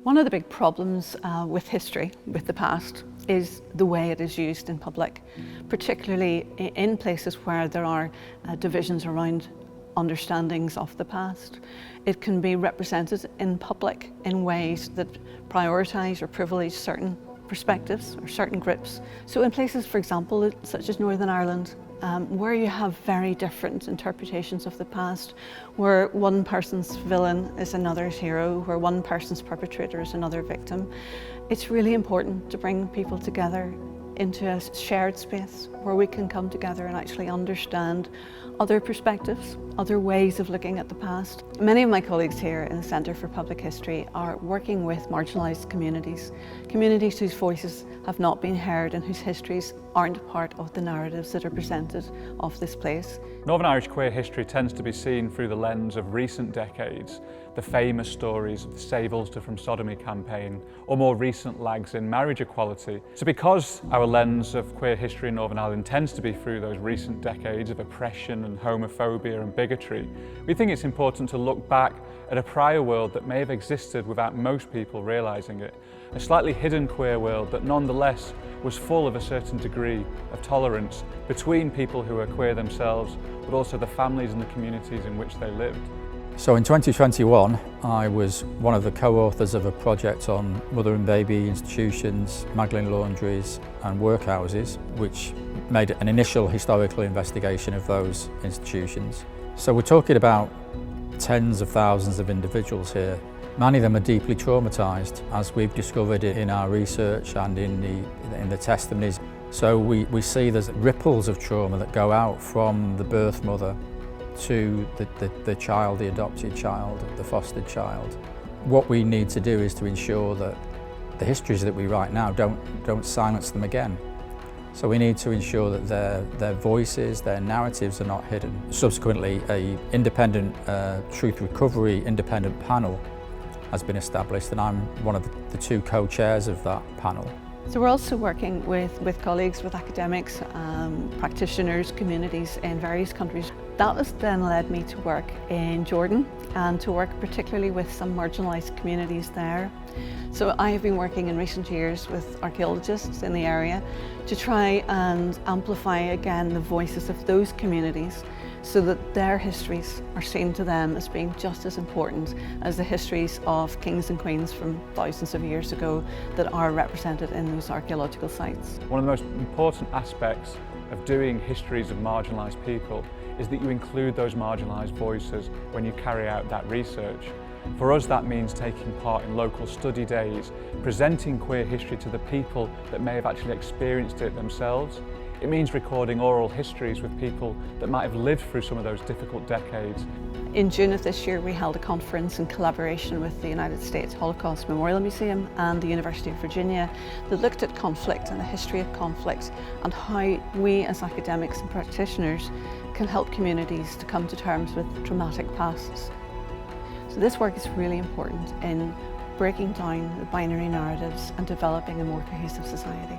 One of the big problems with history, with the past, is the way it is used in public, particularly in places where there are divisions around understandings of the past. It can be represented in public in ways that prioritise or privilege certain perspectives or certain groups. So in places, for example, such as Northern Ireland, where you have very different interpretations of the past, where one person's villain is another's hero, where one person's perpetrator is another victim, it's really important to bring people together into a shared space where we can come together and actually understand other perspectives, other ways of looking at the past. Many of my colleagues here in the Centre for Public History are working with marginalised communities, communities whose voices have not been heard and whose histories aren't part of the narratives that are presented of this place. Northern Irish queer history tends to be seen through the lens of recent decades, the famous stories of the Save Ulster from Sodomy campaign, or more recent lags in marriage equality. So because our lens of queer history in Northern Ireland tends to be through those recent decades of oppression and homophobia and bigotry, we think it's important to look back at a prior world that may have existed without most people realising it. A slightly hidden queer world that nonetheless was full of a certain degree of tolerance between people who were queer themselves, but also the families and the communities in which they lived. So in 2021, I was one of the co-authors of a project on mother and baby institutions, Magdalene laundries and workhouses, which made an initial historical investigation of those institutions. So we're talking about tens of thousands of individuals here. Many of them are deeply traumatised, as we've discovered in our research and in the testimonies. So we see there's ripples of trauma that go out from the birth mother to the child, the adopted child, the fostered child. What we need to do is to ensure that the histories that we write now don't silence them again. So we need to ensure that their voices, their narratives are not hidden. Subsequently, an independent truth recovery independent panel has been established, and I'm one of the two co-chairs of that panel. So we're also working with colleagues, with academics, practitioners, communities in various countries. That has then led me to work in Jordan and to work particularly with some marginalised communities there. So I have been working in recent years with archaeologists in the area to try and amplify again the voices of those communities so that their histories are seen to them as being just as important as the histories of kings and queens from thousands of years ago that are represented in those archaeological sites. One of the most important aspects of doing histories of marginalised people is that you include those marginalised voices when you carry out that research. For us, that means taking part in local study days, presenting queer history to the people that may have actually experienced it themselves. It means recording oral histories with people that might have lived through some of those difficult decades. In June of this year, we held a conference in collaboration with the United States Holocaust Memorial Museum and the University of Virginia that looked at conflict and the history of conflict and how we as academics and practitioners can help communities to come to terms with traumatic pasts. So this work is really important in breaking down the binary narratives and developing a more cohesive society.